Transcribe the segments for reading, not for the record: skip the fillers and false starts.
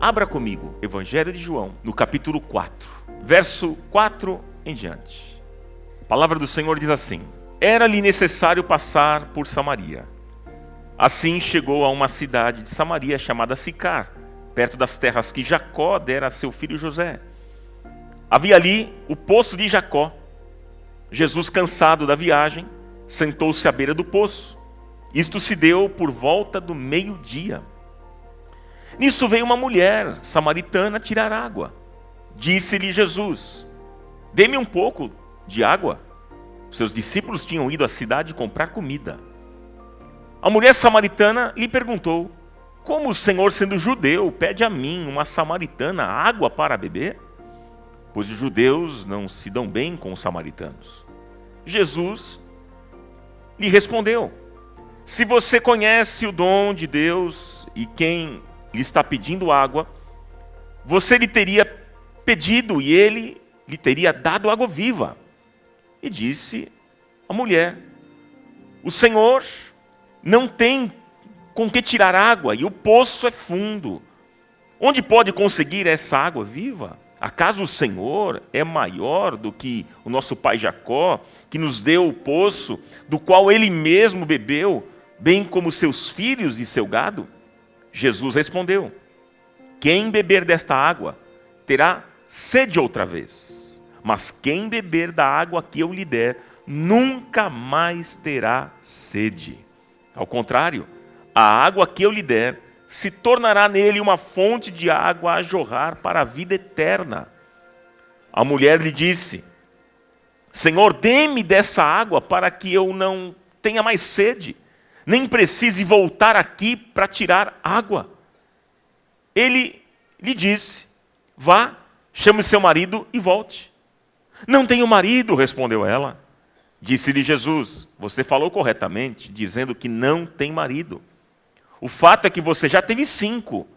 Abra comigo, Evangelho de João, no capítulo 4, verso 4 em diante. A palavra do Senhor diz assim: Era-lhe necessário passar por Samaria. Assim chegou a uma cidade de Samaria chamada Sicar, perto das terras que Jacó dera a seu filho José. Havia ali o poço de Jacó. Jesus, cansado da viagem, sentou-se à beira do poço. Isto se deu por volta do meio-dia. Nisso veio uma mulher samaritana tirar água. Disse-lhe Jesus: Dê-me um pouco de água. Seus discípulos tinham ido à cidade comprar comida. A mulher samaritana lhe perguntou: Como o Senhor, sendo judeu, pede a mim, uma samaritana, água para beber? Pois os judeus não se dão bem com os samaritanos. Jesus lhe respondeu: Se você conhece o dom de Deus e quem lhe está pedindo água, você lhe teria pedido e ele lhe teria dado água viva. E disse a mulher: O Senhor não tem com que tirar água e o poço é fundo. Onde pode conseguir essa água viva? Acaso o Senhor é maior do que o nosso pai Jacó, que nos deu o poço, do qual ele mesmo bebeu, bem como seus filhos e seu gado? Jesus respondeu: Quem beber desta água terá sede outra vez, mas quem beber da água que eu lhe der, nunca mais terá sede. Ao contrário, a água que eu lhe der se tornará nele uma fonte de água a jorrar para a vida eterna. A mulher lhe disse: Senhor, dê-me dessa água para que eu não tenha mais sede, nem precise voltar aqui para tirar água. Ele lhe disse: Vá, chame seu marido e volte. Não tenho marido, respondeu ela. Disse-lhe Jesus: Você falou corretamente, dizendo que não tem marido. O fato é que você já teve 5,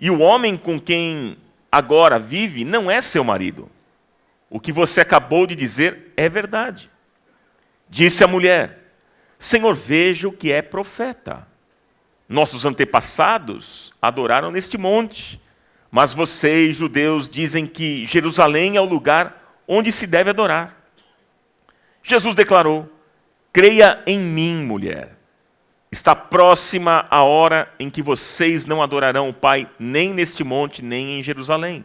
e o homem com quem agora vive não é seu marido. O que você acabou de dizer é verdade. Disse a mulher: Senhor, vejo que é profeta. Nossos antepassados adoraram neste monte, mas vocês, judeus, dizem que Jerusalém é o lugar onde se deve adorar. Jesus declarou: Creia em mim, mulher. Está próxima a hora em que vocês não adorarão o Pai nem neste monte, nem em Jerusalém.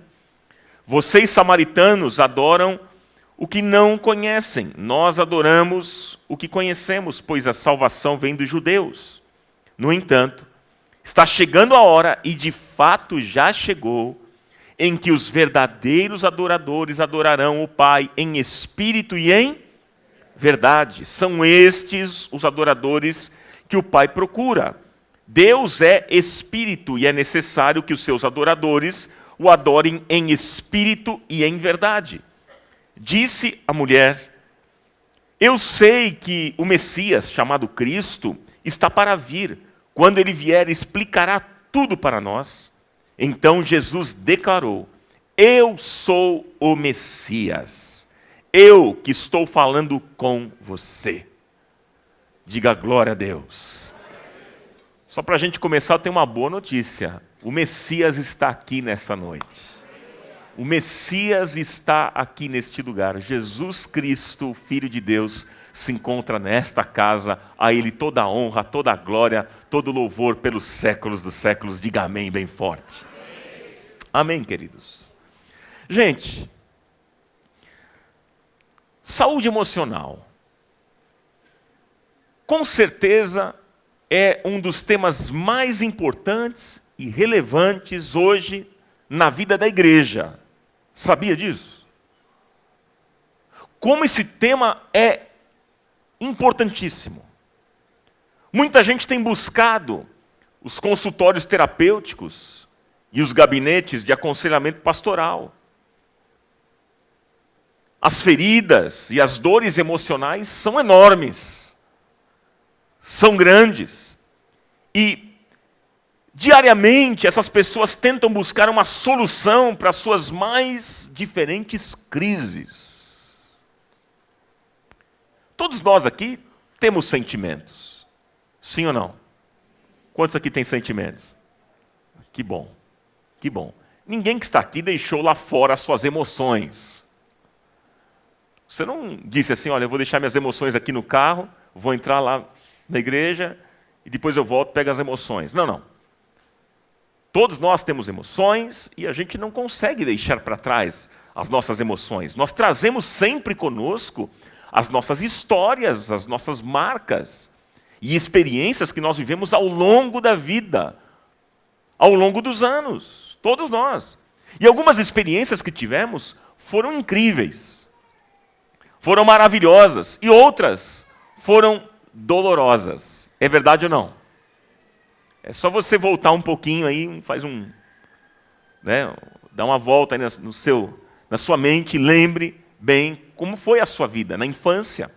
Vocês, samaritanos, adoram o que não conhecem. Nós adoramos o que conhecemos, pois a salvação vem dos judeus. No entanto, está chegando a hora, e de fato já chegou, em que os verdadeiros adoradores adorarão o Pai em espírito e em verdade. São estes os adoradores que o Pai procura. Deus é espírito e é necessário que os seus adoradores o adorem em espírito e em verdade. Disse a mulher: Eu sei que o Messias, chamado Cristo, está para vir. Quando ele vier, explicará tudo para nós. Então Jesus declarou: Eu sou o Messias. Eu que estou falando com você. Diga glória a Deus. Só para a gente começar, eu tenho uma boa notícia. O Messias está aqui nessa noite. O Messias está aqui neste lugar. Jesus Cristo, Filho de Deus, se encontra nesta casa. A Ele toda a honra, toda a glória, todo o louvor pelos séculos dos séculos. Diga amém bem forte. Amém, queridos. Gente, saúde emocional, com certeza, é um dos temas mais importantes e relevantes hoje na vida da igreja. Sabia disso? Como esse tema é importantíssimo. Muita gente tem buscado os consultórios terapêuticos e os gabinetes de aconselhamento pastoral. As feridas e as dores emocionais são enormes. São grandes. E, diariamente, essas pessoas tentam buscar uma solução para as suas mais diferentes crises. Todos nós aqui temos sentimentos. Sim ou não? Quantos aqui têm sentimentos? Que bom. que bom. Ninguém que está aqui deixou lá fora as suas emoções. Você não disse assim, olha, eu vou deixar minhas emoções aqui no carro, vou entrar lá na igreja e depois eu volto e pego as emoções. Não, não. Todos nós temos emoções e a gente não consegue deixar para trás as nossas emoções. Nós trazemos sempre conosco as nossas histórias, as nossas marcas e experiências que nós vivemos ao longo da vida, ao longo dos anos, todos nós. E algumas experiências que tivemos foram incríveis, foram maravilhosas, e outras foram dolorosas. É verdade ou não? É só você voltar um pouquinho aí, dá uma volta aí na sua mente e lembre bem como foi a sua vida na infância,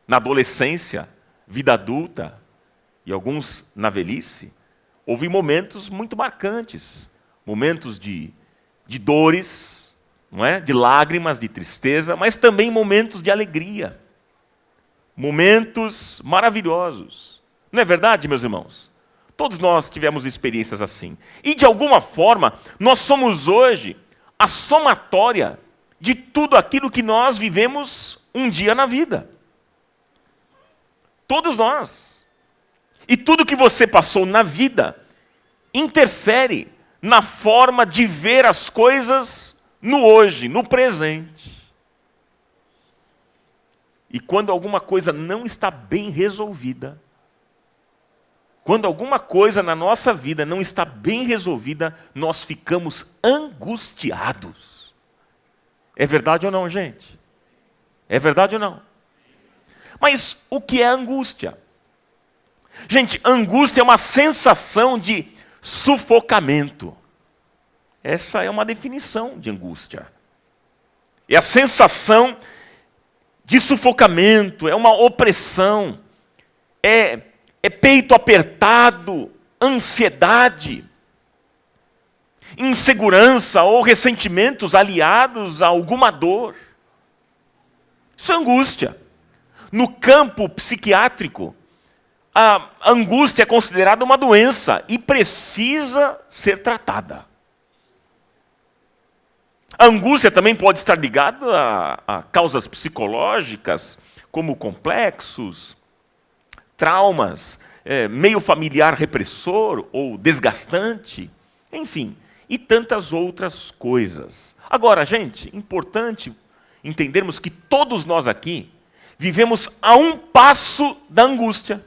na adolescência, vida adulta e alguns na velhice. Houve momentos muito marcantes, momentos de dores, não é? De lágrimas, de tristeza, mas também momentos de alegria, momentos maravilhosos. Não é verdade, meus irmãos? Todos nós tivemos experiências assim. E, de alguma forma, nós somos hoje a somatória de tudo aquilo que nós vivemos um dia na vida. Todos nós. E tudo que você passou na vida interfere na forma de ver as coisas no hoje, no presente. E quando alguma coisa não está bem resolvida, quando alguma coisa na nossa vida não está bem resolvida, nós ficamos angustiados. É verdade ou não, gente? É verdade ou não? Mas o que é angústia? Gente, angústia é uma sensação de sufocamento. Essa é uma definição de angústia. É a sensação de sufocamento, é uma opressão, é peito apertado, ansiedade, insegurança ou ressentimentos aliados a alguma dor. Isso é angústia. No campo psiquiátrico, a angústia é considerada uma doença e precisa ser tratada. A angústia também pode estar ligada a causas psicológicas, como complexos, traumas, meio familiar repressor ou desgastante, enfim, e tantas outras coisas. Agora, gente, importante entendermos que todos nós aqui vivemos a um passo da angústia.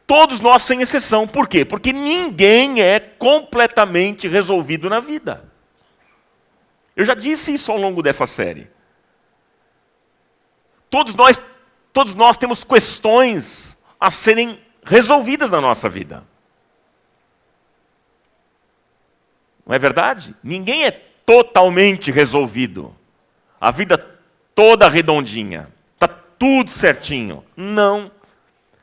Todos nós, sem exceção. Por quê? Porque ninguém é completamente resolvido na vida. Eu já disse isso ao longo dessa série. Todos nós temos questões a serem resolvidas na nossa vida. Não é verdade? Ninguém é totalmente resolvido. A vida toda redondinha. Está tudo certinho. Não.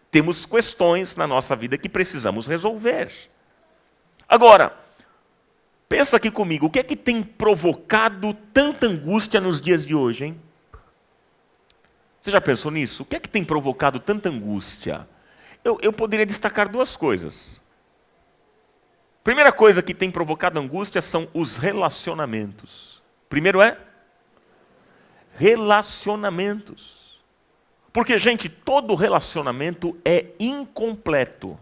Temos questões na nossa vida que precisamos resolver. Agora, pensa aqui comigo, o que é que tem provocado tanta angústia nos dias de hoje, hein? Você já pensou nisso? O que é que tem provocado tanta angústia? Eu poderia destacar duas coisas. Primeira coisa que tem provocado angústia são os relacionamentos. Primeiro é relacionamentos. Porque, gente, todo relacionamento é incompleto.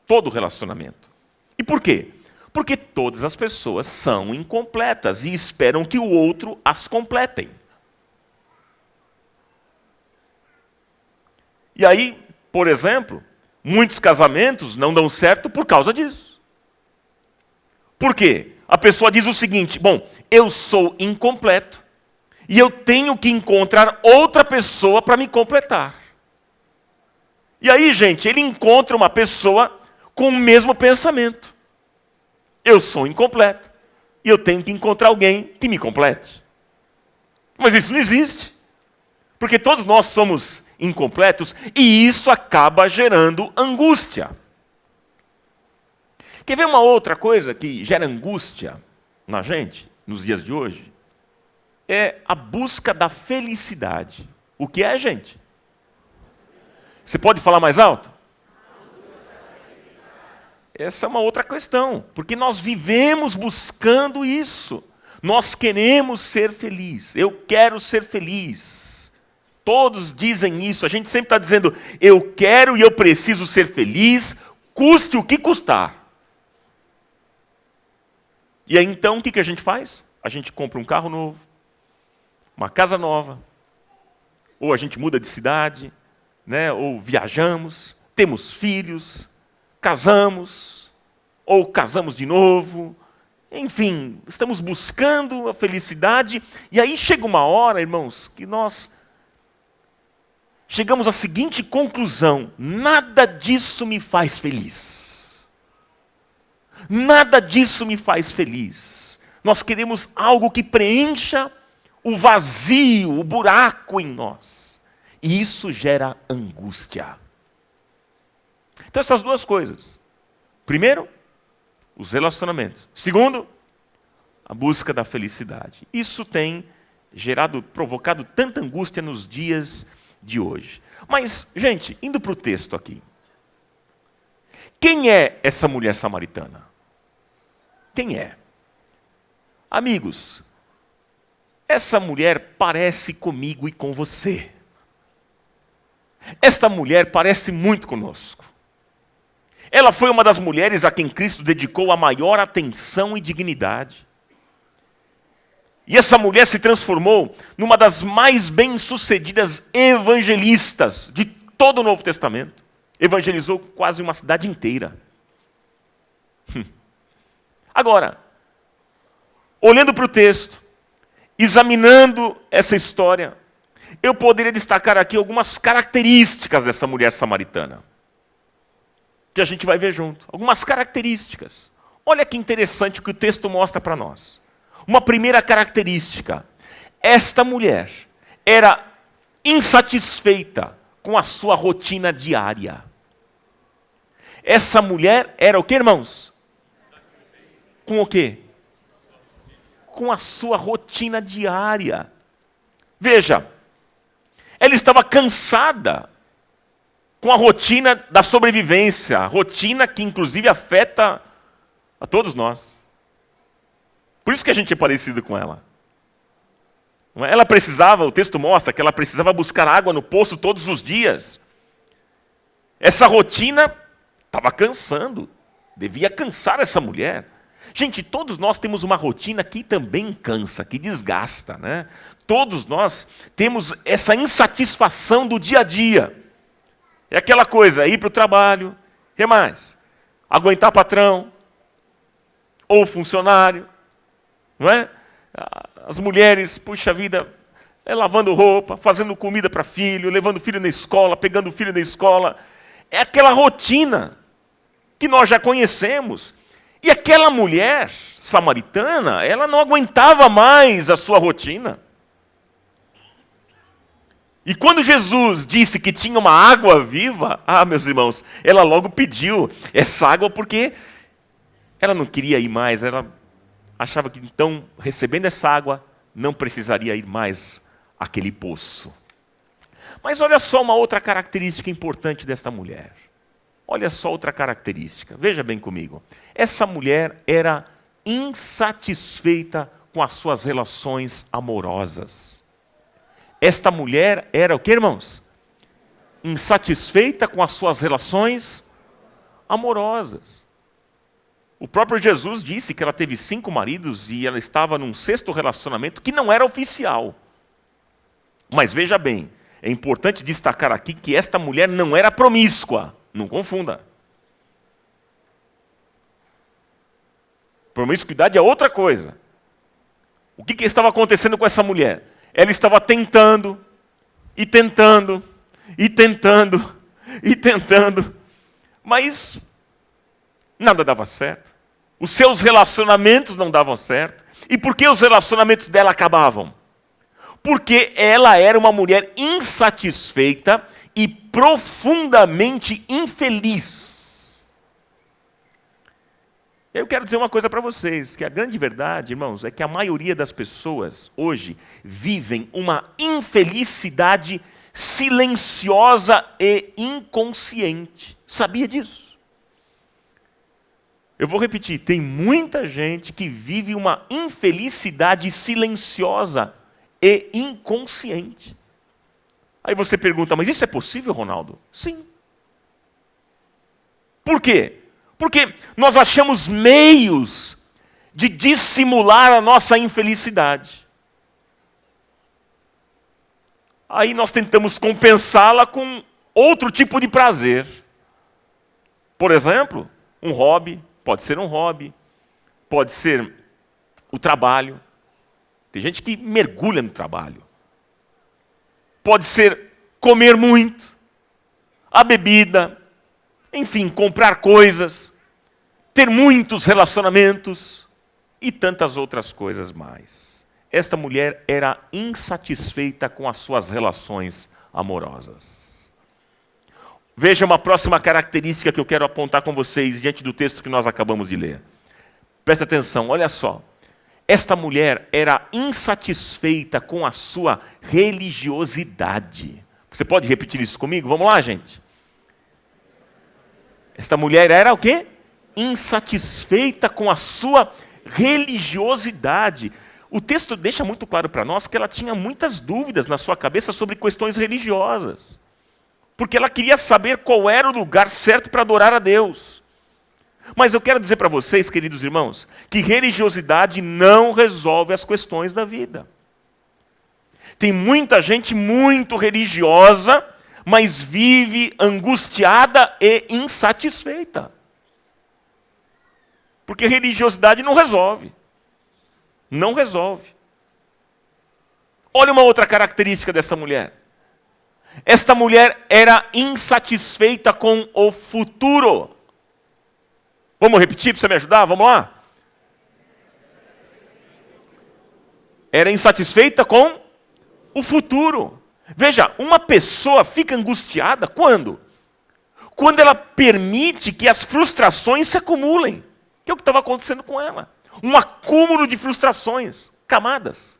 Todo relacionamento. E por quê? Porque todas as pessoas são incompletas e esperam que o outro as completem. E aí, por exemplo, muitos casamentos não dão certo por causa disso. Por quê? A pessoa diz o seguinte, bom, eu sou incompleto e eu tenho que encontrar outra pessoa para me completar. E aí, gente, ele encontra uma pessoa com o mesmo pensamento. Eu sou incompleto e eu tenho que encontrar alguém que me complete. Mas isso não existe. Porque todos nós somos incompletos e isso acaba gerando angústia. Quer ver uma outra coisa que gera angústia na gente, nos dias de hoje? É a busca da felicidade. O que é, gente? Você pode falar mais alto? essa é uma outra questão, porque nós vivemos buscando isso. Nós queremos ser felizes. Eu quero ser feliz. Todos dizem isso. A gente sempre está dizendo, eu quero e eu preciso ser feliz, custe o que custar. E aí então o que a gente faz? A gente compra um carro novo, uma casa nova, ou a gente muda de cidade, né? Ou viajamos, temos filhos, casamos, ou casamos de novo. Enfim, estamos buscando a felicidade, e aí chega uma hora, irmãos, que nós chegamos à seguinte conclusão: nada disso me faz feliz. Nada disso me faz feliz. Nós queremos algo que preencha o vazio, o buraco em nós. E isso gera angústia. Então essas duas coisas. Primeiro, os relacionamentos. Segundo, a busca da felicidade. Isso tem provocado tanta angústia nos dias de hoje. Mas, gente, indo para o texto aqui. Quem é essa mulher samaritana? Quem é? Amigos, essa mulher parece comigo e com você. Esta mulher parece muito conosco. Ela foi uma das mulheres a quem Cristo dedicou a maior atenção e dignidade. E essa mulher se transformou numa das mais bem-sucedidas evangelistas de todo o Novo Testamento. Evangelizou quase uma cidade inteira. Agora, olhando para o texto, examinando essa história, eu poderia destacar aqui algumas características dessa mulher samaritana, que a gente vai ver junto. Algumas características. Olha que interessante o que o texto mostra para nós. Uma primeira característica: esta mulher era insatisfeita com a sua rotina diária. Essa mulher era o que, irmãos? Com o quê? Com a sua rotina diária. Veja, ela estava cansada com a rotina da sobrevivência, rotina que inclusive afeta a todos nós. Por isso que a gente é parecido com ela. Ela precisava, o texto mostra que ela precisava buscar água no poço todos os dias. Essa rotina estava cansando, devia cansar essa mulher. Gente, todos nós temos uma rotina que também cansa, que desgasta, né? Todos nós temos essa insatisfação do dia a dia. É aquela coisa, ir para o trabalho, o que mais? Aguentar patrão, ou funcionário, não é? As mulheres, puxa vida, lavando roupa, fazendo comida para filho, levando o filho na escola, pegando o filho na escola. É aquela rotina que nós já conhecemos. E aquela mulher samaritana, ela não aguentava mais a sua rotina. E quando Jesus disse que tinha uma água viva, meus irmãos, ela logo pediu essa água porque ela não queria ir mais, ela achava que então, recebendo essa água, não precisaria ir mais àquele poço. Mas olha só uma outra característica importante desta mulher. Olha só outra característica, veja bem comigo. Essa mulher era insatisfeita com as suas relações amorosas. Esta mulher era o que, irmãos? Insatisfeita com as suas relações amorosas. O próprio Jesus disse que ela teve 5 maridos e ela estava num 6º relacionamento que não era oficial. Mas veja bem, é importante destacar aqui que esta mulher não era promíscua. Não confunda. Promiscuidade é outra coisa. O que estava acontecendo com essa mulher? Ela estava tentando, e tentando, e tentando, e tentando, mas nada dava certo. Os seus relacionamentos não davam certo. E por que os relacionamentos dela acabavam? Porque ela era uma mulher insatisfeita e profundamente infeliz. Eu quero dizer uma coisa para vocês, que a grande verdade, irmãos, é que a maioria das pessoas hoje vivem uma infelicidade silenciosa e inconsciente. Sabia disso? Eu vou repetir, tem muita gente que vive uma infelicidade silenciosa e inconsciente. Aí você pergunta, mas isso é possível, Ronaldo? Sim. Por quê? Porque nós achamos meios de dissimular a nossa infelicidade. Aí nós tentamos compensá-la com outro tipo de prazer. Por exemplo, um hobby, pode ser um hobby, pode ser o trabalho. Tem gente que mergulha no trabalho. Pode ser comer muito, a bebida, enfim, comprar coisas, ter muitos relacionamentos e tantas outras coisas mais. Esta mulher era insatisfeita com as suas relações amorosas. Veja uma próxima característica que eu quero apontar com vocês diante do texto que nós acabamos de ler. Presta atenção, olha só. Esta mulher era insatisfeita com a sua religiosidade. Você pode repetir isso comigo? Vamos lá, gente. Esta mulher era o quê? Insatisfeita com a sua religiosidade. O texto deixa muito claro para nós que ela tinha muitas dúvidas na sua cabeça sobre questões religiosas. Porque ela queria saber qual era o lugar certo para adorar a Deus. Mas eu quero dizer para vocês, queridos irmãos, que religiosidade não resolve as questões da vida. Tem muita gente muito religiosa, mas vive angustiada e insatisfeita. Porque religiosidade não resolve. Não resolve. Olha uma outra característica dessa mulher. Esta mulher era insatisfeita com o futuro. Vamos repetir para você me ajudar? Vamos lá? Era insatisfeita com o futuro. Veja, uma pessoa fica angustiada quando? Quando ela permite que as frustrações se acumulem. Que é o que estava acontecendo com ela. Um acúmulo de frustrações, camadas.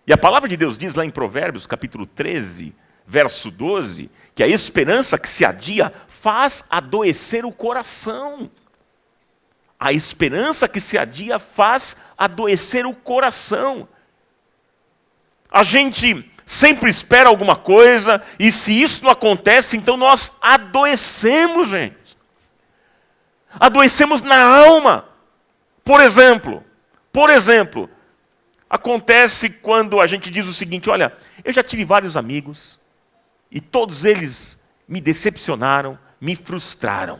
E a palavra de Deus diz lá em Provérbios, capítulo 13, verso 12, que a esperança que se adia faz adoecer o coração. A esperança que se adia faz adoecer o coração. A gente sempre espera alguma coisa, e se isso não acontece, então nós adoecemos, gente. Adoecemos na alma. Por exemplo, acontece quando a gente diz o seguinte, olha, eu já tive vários amigos, e todos eles me decepcionaram, me frustraram.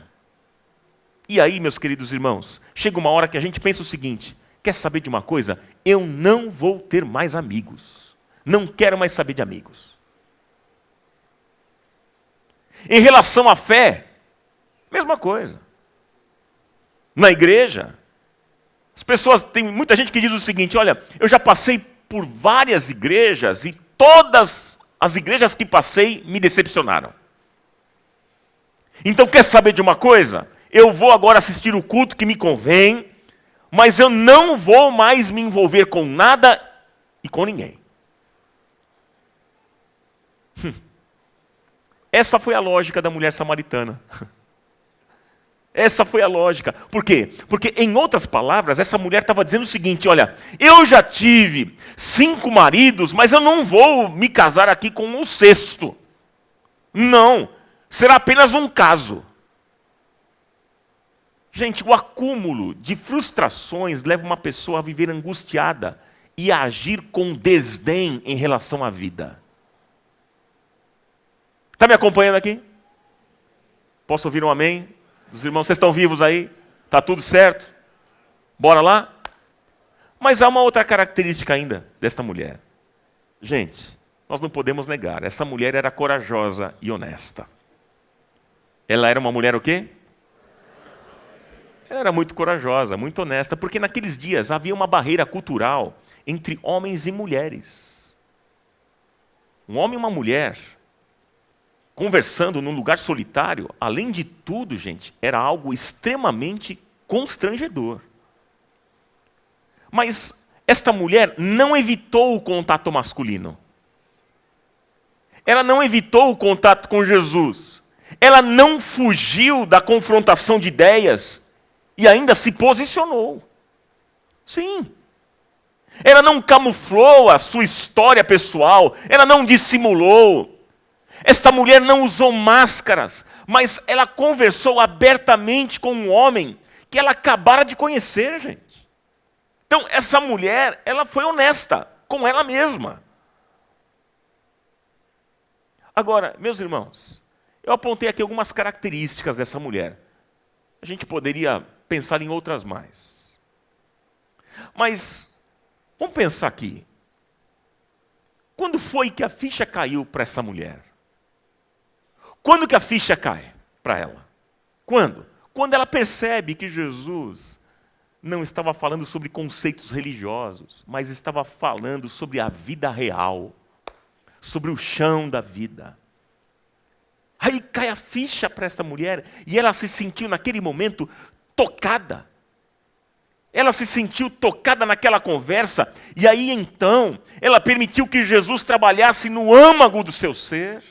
E aí, meus queridos irmãos, chega uma hora que a gente pensa o seguinte, quer saber de uma coisa? Eu não vou ter mais amigos. Não quero mais saber de amigos. Em relação à fé, mesma coisa. Na igreja, as pessoas, tem muita gente que diz o seguinte, olha, eu já passei por várias igrejas e todas as igrejas que passei me decepcionaram. Então quer saber de uma coisa? Eu vou agora assistir o culto que me convém, mas eu não vou mais me envolver com nada e com ninguém. Essa foi a lógica da mulher samaritana. Essa foi a lógica. Por quê? Porque, em outras palavras, essa mulher estava dizendo o seguinte, olha, eu já tive 5 maridos, mas eu não vou me casar aqui com o 6º. Não, será apenas um caso. Gente, o acúmulo de frustrações leva uma pessoa a viver angustiada e a agir com desdém em relação à vida. Está me acompanhando aqui? Posso ouvir um amém? Dos irmãos, vocês estão vivos aí? Está tudo certo? Bora lá? Mas há uma outra característica ainda desta mulher. Gente, nós não podemos negar, essa mulher era corajosa e honesta. Ela era uma mulher o quê? Ela era muito corajosa, muito honesta, porque naqueles dias havia uma barreira cultural entre homens e mulheres. Um homem e uma mulher conversando num lugar solitário, além de tudo, gente, era algo extremamente constrangedor. Mas esta mulher não evitou o contato masculino. Ela não evitou o contato com Jesus. Ela não fugiu da confrontação de ideias E ainda se posicionou. Sim. Ela não camuflou a sua história pessoal, ela não dissimulou. Esta mulher não usou máscaras, mas ela conversou abertamente com um homem que ela acabara de conhecer, gente. Então, essa mulher, ela foi honesta com ela mesma. Agora, meus irmãos, eu apontei aqui algumas características dessa mulher. A gente poderia pensar em outras mais. Mas, vamos pensar aqui. Quando foi que a ficha caiu para essa mulher? Quando que a ficha cai para ela? Quando? Quando ela percebe que Jesus não estava falando sobre conceitos religiosos, mas estava falando sobre a vida real, sobre o chão da vida. Aí cai a ficha para essa mulher e ela se sentiu naquele momento tocada. Ela se sentiu tocada naquela conversa e aí então ela permitiu que Jesus trabalhasse no âmago do seu ser.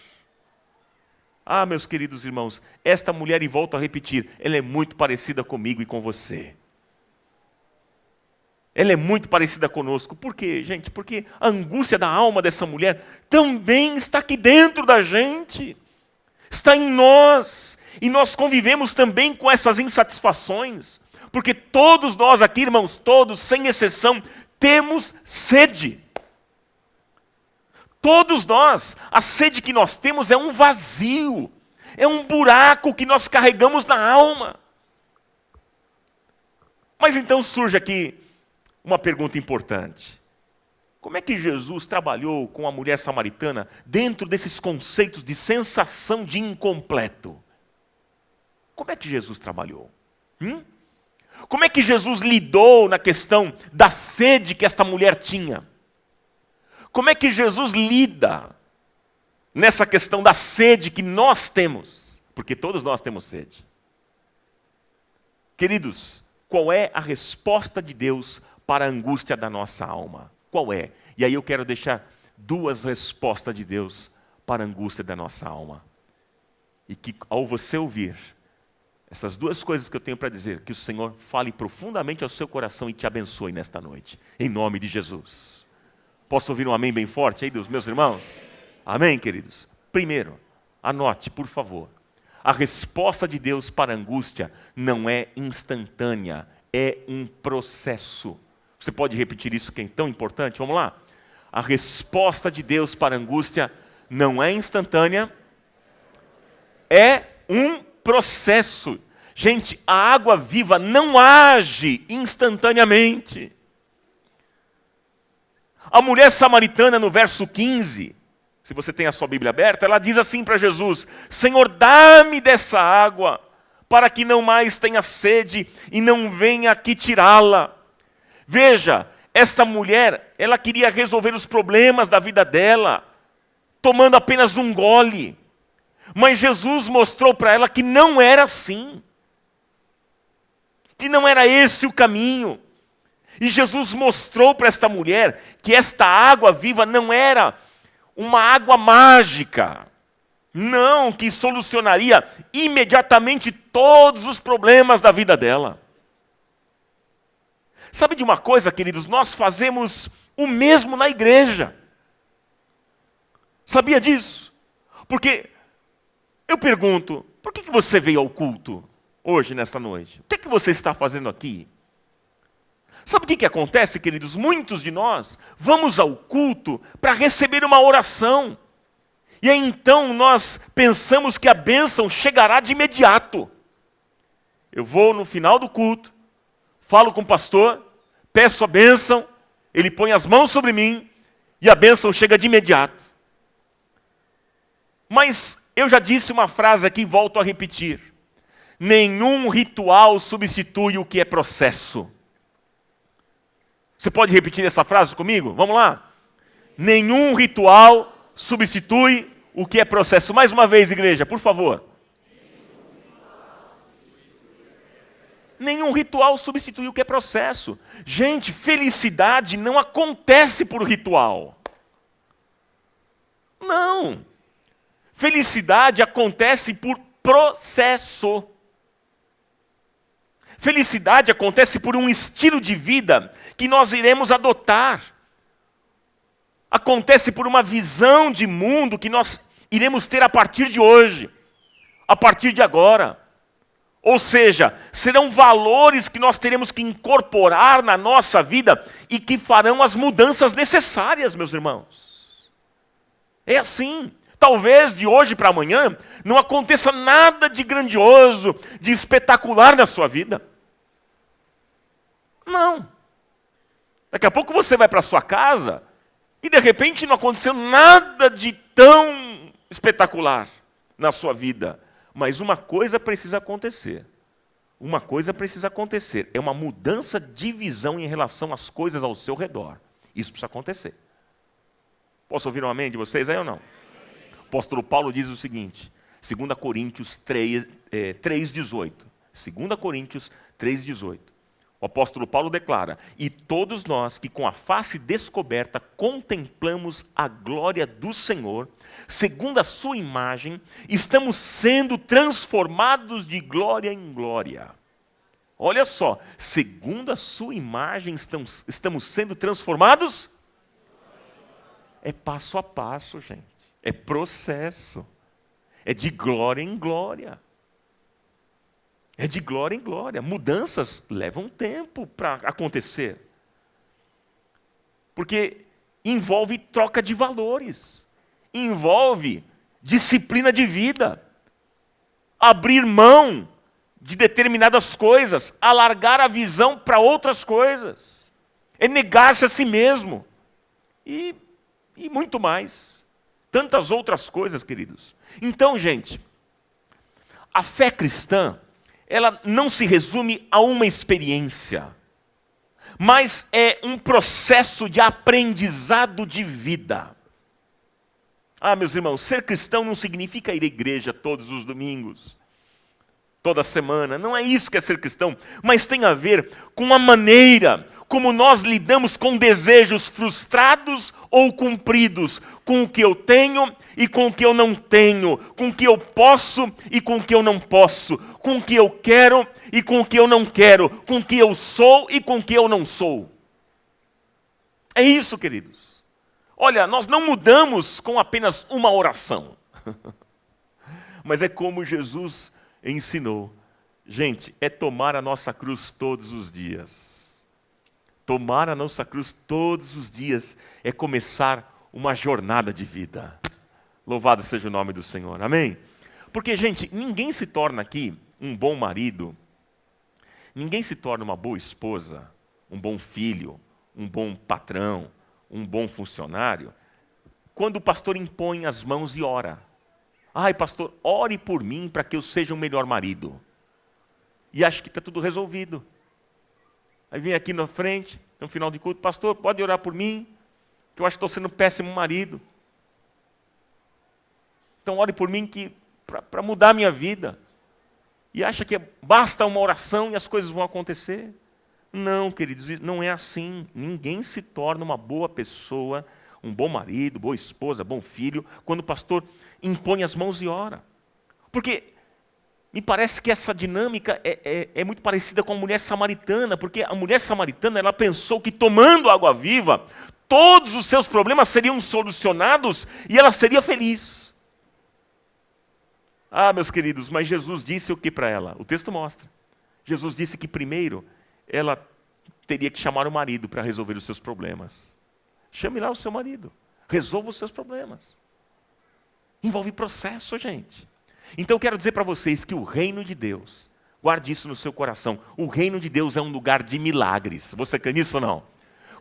Ah, meus queridos irmãos, esta mulher, e volto a repetir, ela é muito parecida comigo e com você. Ela é muito parecida conosco. Por quê, gente? Porque a angústia da alma dessa mulher também está aqui dentro da gente. Está em nós. E nós convivemos também com essas insatisfações. Porque todos nós aqui, irmãos, todos, sem exceção, temos sede. Todos nós, a sede que nós temos é um vazio, é um buraco que nós carregamos na alma. Mas então surge aqui uma pergunta importante. Como é que Jesus trabalhou com a mulher samaritana dentro desses conceitos de sensação de incompleto? Como é que Jesus trabalhou? Como é que Jesus lidou na questão da sede que esta mulher tinha? Como é que Jesus lida nessa questão da sede que nós temos? Porque todos nós temos sede. Queridos, qual é a resposta de Deus para a angústia da nossa alma? Qual é? E aí eu quero deixar duas respostas de Deus para a angústia da nossa alma. E que ao você ouvir essas duas coisas que eu tenho para dizer, que o Senhor fale profundamente ao seu coração e te abençoe nesta noite. Em nome de Jesus. Posso ouvir um amém bem forte aí dos meus irmãos? Amém, queridos? Primeiro, anote, por favor. A resposta de Deus para a angústia não é instantânea, é um processo. Você pode repetir isso que é tão importante? Vamos lá? A resposta de Deus para a angústia não é instantânea, é um processo. Gente, a água viva não age instantaneamente. A mulher samaritana, no verso 15, se você tem a sua Bíblia aberta, ela diz assim para Jesus: Senhor, dá-me dessa água, para que não mais tenha sede e não venha aqui tirá-la. Veja, esta mulher, ela queria resolver os problemas da vida dela, tomando apenas um gole. Mas Jesus mostrou para ela que não era assim. Que não era esse o caminho. E Jesus mostrou para esta mulher que esta água viva não era uma água mágica. Não, que solucionaria imediatamente todos os problemas da vida dela. Sabe de uma coisa, queridos? Nós fazemos o mesmo na igreja. Sabia disso? Porque eu pergunto, por que você veio ao culto hoje, nesta noite? O que você está fazendo aqui? Sabe o que acontece, queridos? Muitos de nós vamos ao culto para receber uma oração. E aí então nós pensamos que a bênção chegará de imediato. Eu vou no final do culto, falo com o pastor, peço a bênção, ele põe as mãos sobre mim e a bênção chega de imediato. Mas eu já disse uma frase aqui e volto a repetir. Nenhum ritual substitui o que é processo. Você pode repetir essa frase comigo? Vamos lá? Nenhum ritual substitui o que é processo. Mais uma vez, igreja, por favor. Nenhum ritual substitui o que é processo. Gente, felicidade não acontece por ritual. Não. Felicidade acontece por processo. Felicidade acontece por um estilo de vida que nós iremos adotar. Acontece por uma visão de mundo que nós iremos ter a partir de hoje, a partir de agora. Ou seja, serão valores que nós teremos que incorporar na nossa vida e que farão as mudanças necessárias, meus irmãos. É assim. Talvez de hoje para amanhã não aconteça nada de grandioso, de espetacular na sua vida. Não. Daqui a pouco você vai para a sua casa e de repente não aconteceu nada de tão espetacular na sua vida. Mas uma coisa precisa acontecer. Uma coisa precisa acontecer. É uma mudança de visão em relação às coisas ao seu redor. Isso precisa acontecer. Posso ouvir um amém de vocês aí ou não? O apóstolo Paulo diz o seguinte, 2 Coríntios 3:18. 2 Coríntios 3:18. O apóstolo Paulo declara: e todos nós que com a face descoberta contemplamos a glória do Senhor, segundo a sua imagem, estamos sendo transformados de glória em glória. Olha só, segundo a sua imagem estamos sendo transformados? É passo a passo, gente. É processo. É de glória em glória. É de glória em glória. Mudanças levam tempo para acontecer. Porque envolve troca de valores. Envolve disciplina de vida. Abrir mão de determinadas coisas. Alargar a visão para outras coisas. É negar-se a si mesmo. E muito mais. Tantas outras coisas, queridos. Então, gente, a fé cristã, ela não se resume a uma experiência, mas é um processo de aprendizado de vida. Ah, meus irmãos, ser cristão não significa ir à igreja todos os domingos, toda semana. Não é isso que é ser cristão, mas tem a ver com a maneira como nós lidamos com desejos frustrados ou cumpridos, com o que eu tenho e com o que eu não tenho, com o que eu posso e com o que eu não posso, com o que eu quero e com o que eu não quero, com o que eu sou e com o que eu não sou. É isso, queridos. Olha, nós não mudamos com apenas uma oração, mas é como Jesus ensinou. Gente, é tomar a nossa cruz todos os dias. Tomar a nossa cruz todos os dias é começar uma jornada de vida. Louvado seja o nome do Senhor, amém? Porque, gente, ninguém se torna aqui um bom marido, ninguém se torna uma boa esposa, um bom filho, um bom patrão, um bom funcionário, quando o pastor impõe as mãos e ora. Ai, pastor, ore por mim para que eu seja um melhor marido. E acho que está tudo resolvido. Aí vem aqui na frente, no final de culto, pastor, pode orar por mim, que eu acho que estou sendo um péssimo marido. Então ore por mim para mudar a minha vida. E acha que basta uma oração e as coisas vão acontecer. Não, queridos, não é assim. Ninguém se torna uma boa pessoa, um bom marido, boa esposa, bom filho, quando o pastor impõe as mãos e ora. Porque me parece que essa dinâmica é muito parecida com a mulher samaritana, porque a mulher samaritana ela pensou que tomando água viva, todos os seus problemas seriam solucionados e ela seria feliz. Ah, meus queridos, mas Jesus disse o que para ela? O texto mostra. Jesus disse que primeiro ela teria que chamar o marido para resolver os seus problemas. Chame lá o seu marido, resolva os seus problemas. Envolve processo, gente. Então eu quero dizer para vocês que o reino de Deus, guarde isso no seu coração, o reino de Deus é um lugar de milagres. Você crê nisso ou não?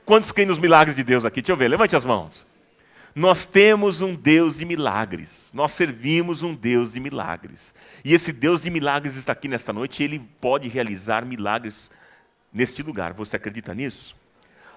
Quantos creem nos milagres de Deus aqui? Deixa eu ver, levante as mãos. Nós temos um Deus de milagres, nós servimos um Deus de milagres. E esse Deus de milagres está aqui nesta noite e Ele pode realizar milagres neste lugar. Você acredita nisso?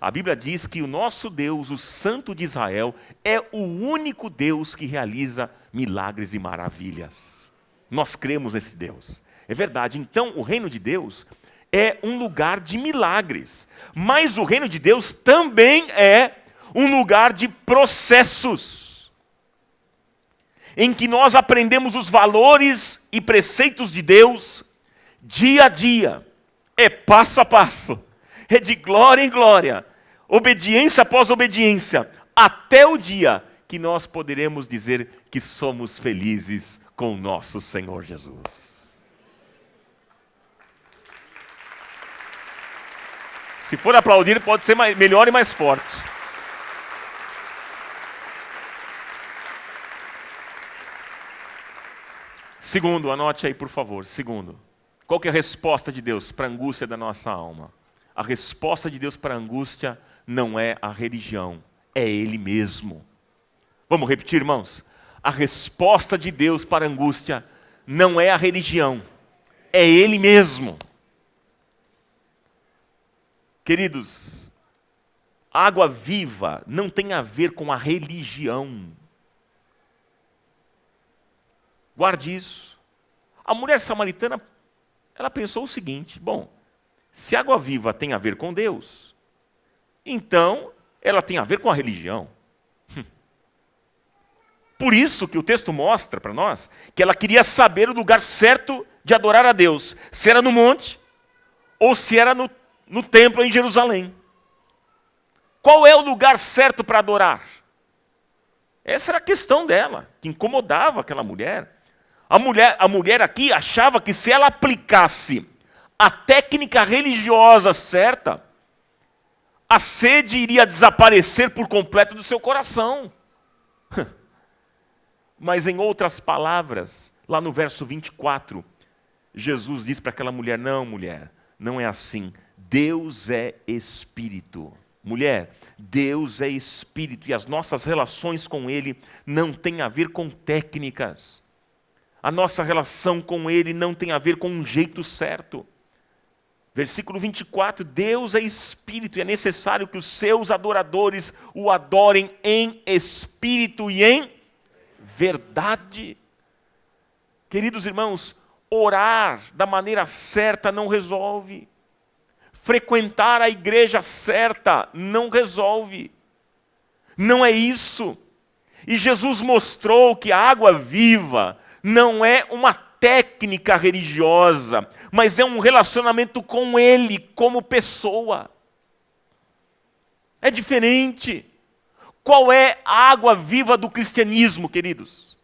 A Bíblia diz que o nosso Deus, o Santo de Israel, é o único Deus que realiza milagres e maravilhas. Nós cremos nesse Deus. É verdade. Então, o reino de Deus é um lugar de milagres. Mas o reino de Deus também é um lugar de processos. Em que nós aprendemos os valores e preceitos de Deus dia a dia. é passo a passo, é de glória em glória, obediência após obediência, até o dia que nós poderemos dizer que somos felizes com o nosso Senhor Jesus. Se for aplaudir, pode ser melhor e mais forte. Segundo, anote aí por favor. Segundo, qual que é a resposta de Deus para a angústia da nossa alma? A resposta de Deus para a angústia não é a religião, é Ele mesmo. Vamos repetir, irmãos? A resposta de Deus para a angústia não é a religião, é Ele mesmo. Queridos, água viva não tem a ver com a religião. Guarde isso. A mulher samaritana, ela pensou o seguinte: bom, se água viva tem a ver com Deus, então ela tem a ver com a religião. Por isso que o texto mostra para nós que ela queria saber o lugar certo de adorar a Deus, se era no monte ou se era no templo em Jerusalém. Qual é o lugar certo para adorar? Essa era a questão dela, que incomodava aquela mulher. A mulher aqui achava que se ela aplicasse a técnica religiosa certa, a sede iria desaparecer por completo do seu coração. Mas em outras palavras, lá no verso 24, Jesus diz para aquela mulher: não, mulher, não é assim. Deus é Espírito. Mulher, Deus é Espírito e as nossas relações com Ele não têm a ver com técnicas. A nossa relação com Ele não tem a ver com um jeito certo. Versículo 24, Deus é Espírito e é necessário que os seus adoradores o adorem em espírito e em verdade. Queridos irmãos, orar da maneira certa não resolve. Frequentar a igreja certa não resolve. Não é isso. E Jesus mostrou que a água viva não é uma técnica religiosa, mas é um relacionamento com Ele como pessoa. É diferente. Qual é a água viva do cristianismo, queridos?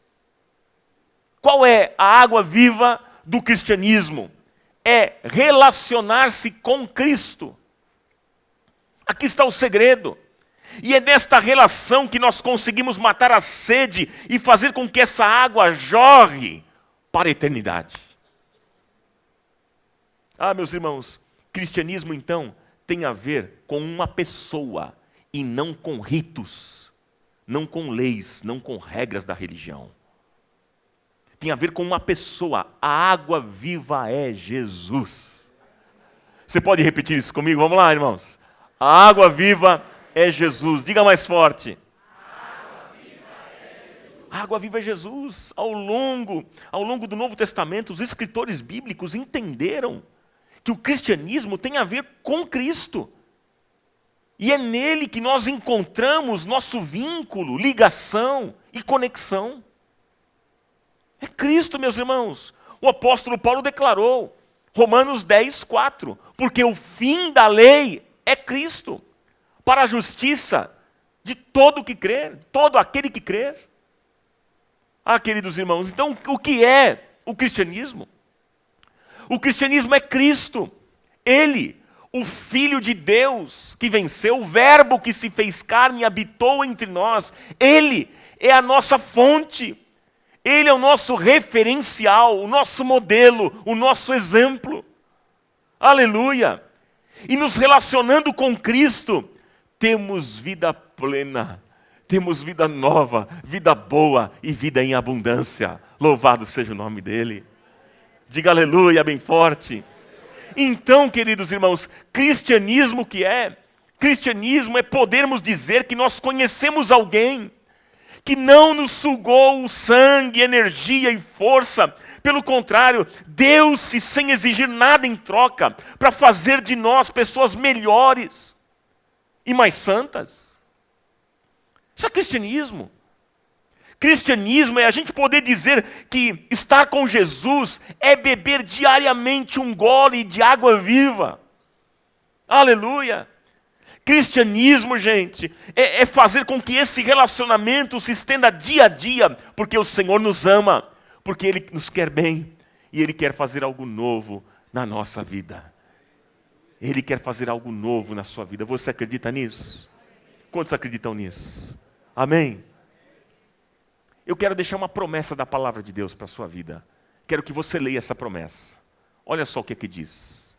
Qual é a água viva do cristianismo? É relacionar-se com Cristo. Aqui está o segredo. E é nesta relação que nós conseguimos matar a sede e fazer com que essa água jorre para a eternidade. Ah, meus irmãos, cristianismo então tem a ver com uma pessoa e não com ritos, não com leis, não com regras da religião. Tem a ver com uma pessoa. A água viva é Jesus. Você pode repetir isso comigo? Vamos lá, irmãos. A água viva é Jesus. Diga mais forte. A água viva é Jesus. Ao longo do Novo Testamento, os escritores bíblicos entenderam que o cristianismo tem a ver com Cristo. E é nele que nós encontramos nosso vínculo, ligação e conexão. É Cristo, meus irmãos. O apóstolo Paulo declarou, Romanos 10, 4, porque o fim da lei é Cristo, para a justiça de todo que crer, todo aquele que crer. Ah, queridos irmãos, então o que é o cristianismo? O cristianismo é Cristo, Ele, o Filho de Deus que venceu, o Verbo que se fez carne e habitou entre nós. Ele é a nossa fonte, Ele é o nosso referencial, o nosso modelo, o nosso exemplo. Aleluia! E nos relacionando com Cristo, temos vida plena, temos vida nova, vida boa e vida em abundância. Louvado seja o nome dEle. Diga aleluia bem forte. Então, queridos irmãos, cristianismo que é? Cristianismo é podermos dizer que nós conhecemos alguém que não nos sugou o sangue, energia e força. Pelo contrário, deu-se sem exigir nada em troca para fazer de nós pessoas melhores e mais santas. Isso é cristianismo. Cristianismo é a gente poder dizer que estar com Jesus é beber diariamente um gole de água viva. Aleluia! Cristianismo, gente, é fazer com que esse relacionamento se estenda dia a dia, porque o Senhor nos ama, porque Ele nos quer bem e Ele quer fazer algo novo na nossa vida. Ele quer fazer algo novo na sua vida. Você acredita nisso? Quantos acreditam nisso? Amém? Eu quero deixar uma promessa da palavra de Deus para a sua vida. Quero que você leia essa promessa. Olha só o que diz.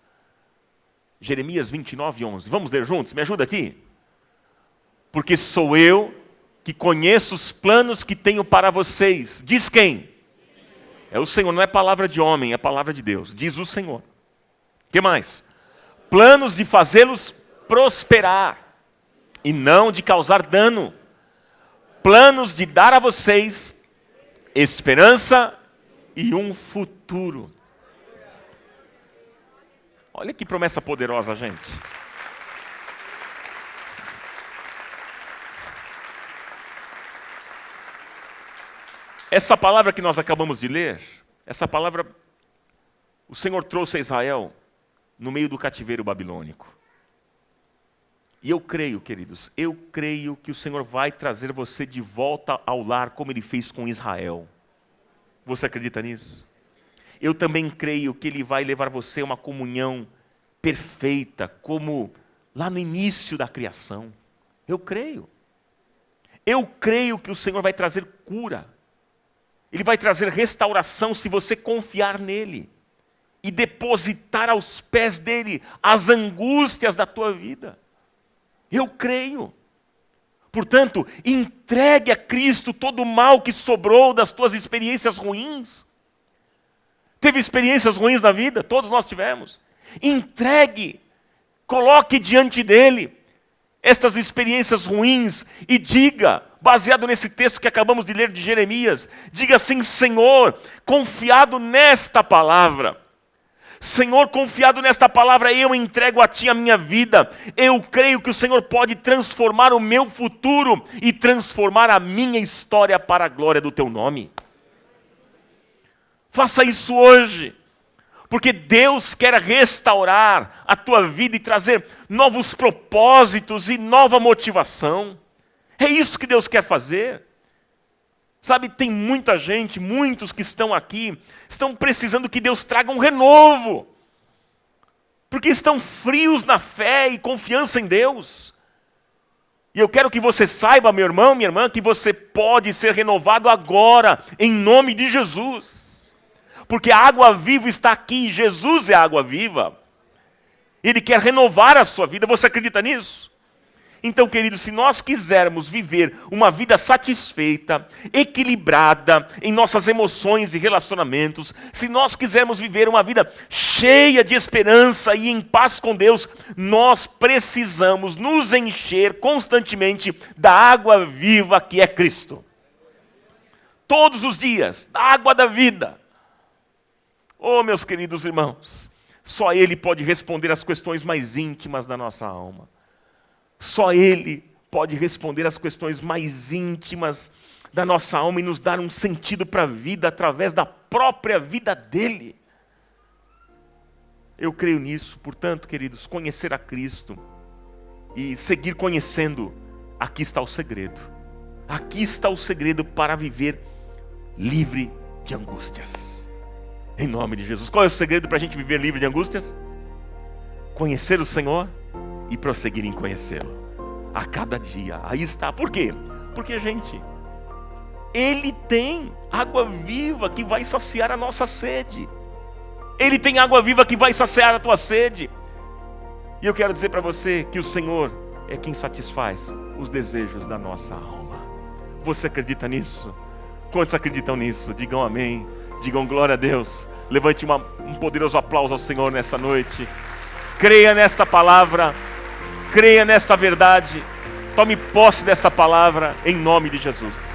Jeremias 29:11. Vamos ler juntos? Me ajuda aqui. Porque sou eu que conheço os planos que tenho para vocês. Diz quem? É o Senhor, não é palavra de homem, é palavra de Deus. Diz o Senhor. O que mais? Planos de fazê-los prosperar e não de causar dano. Planos de dar a vocês esperança e um futuro. Olha que promessa poderosa, gente. Essa palavra que nós acabamos de ler, essa palavra, o Senhor trouxe a Israel no meio do cativeiro babilônico. E eu creio, queridos, eu creio que o Senhor vai trazer você de volta ao lar como Ele fez com Israel. Você acredita nisso? Eu também creio que Ele vai levar você a uma comunhão perfeita, como lá no início da criação. Eu creio. Eu creio que o Senhor vai trazer cura. Ele vai trazer restauração se você confiar nele e depositar aos pés dele as angústias da tua vida. Eu creio. Portanto, entregue a Cristo todo o mal que sobrou das tuas experiências ruins. Teve experiências ruins na vida? Todos nós tivemos. Entregue, coloque diante dele estas experiências ruins e diga, baseado nesse texto que acabamos de ler de Jeremias, diga assim: Senhor, confiado nesta palavra, Senhor, confiado nesta palavra, eu entrego a Ti a minha vida. Eu creio que o Senhor pode transformar o meu futuro e transformar a minha história para a glória do Teu nome. Faça isso hoje, porque Deus quer restaurar a tua vida e trazer novos propósitos e nova motivação. É isso que Deus quer fazer. Sabe, tem muita gente, muitos que estão aqui, estão precisando que Deus traga um renovo. Porque estão frios na fé e confiança em Deus. E eu quero que você saiba, meu irmão, minha irmã, que você pode ser renovado agora, em nome de Jesus. Porque a água viva está aqui, Jesus é a água viva. Ele quer renovar a sua vida, você acredita nisso? Então, querido, se nós quisermos viver uma vida satisfeita, equilibrada em nossas emoções e relacionamentos, se nós quisermos viver uma vida cheia de esperança e em paz com Deus, nós precisamos nos encher constantemente da água viva que é Cristo. Todos os dias, da água da vida. Oh, meus queridos irmãos, só Ele pode responder às questões mais íntimas da nossa alma. Só Ele pode responder às questões mais íntimas da nossa alma e nos dar um sentido para a vida através da própria vida dEle. Eu creio nisso, portanto, queridos, conhecer a Cristo e seguir conhecendo, aqui está o segredo. Aqui está o segredo para viver livre de angústias. Em nome de Jesus. Qual é o segredo para a gente viver livre de angústias? Conhecer o Senhor e prosseguir em conhecê-lo a cada dia. Aí está. Por quê? Porque, gente, Ele tem água viva que vai saciar a nossa sede. Ele tem água viva que vai saciar a tua sede. E eu quero dizer para você que o Senhor é quem satisfaz os desejos da nossa alma. Você acredita nisso? Quantos acreditam nisso? Digam amém. Digam glória a Deus. Levante um poderoso aplauso ao Senhor nesta noite. Creia nesta palavra. Creia nesta verdade. Tome posse dessa palavra em nome de Jesus.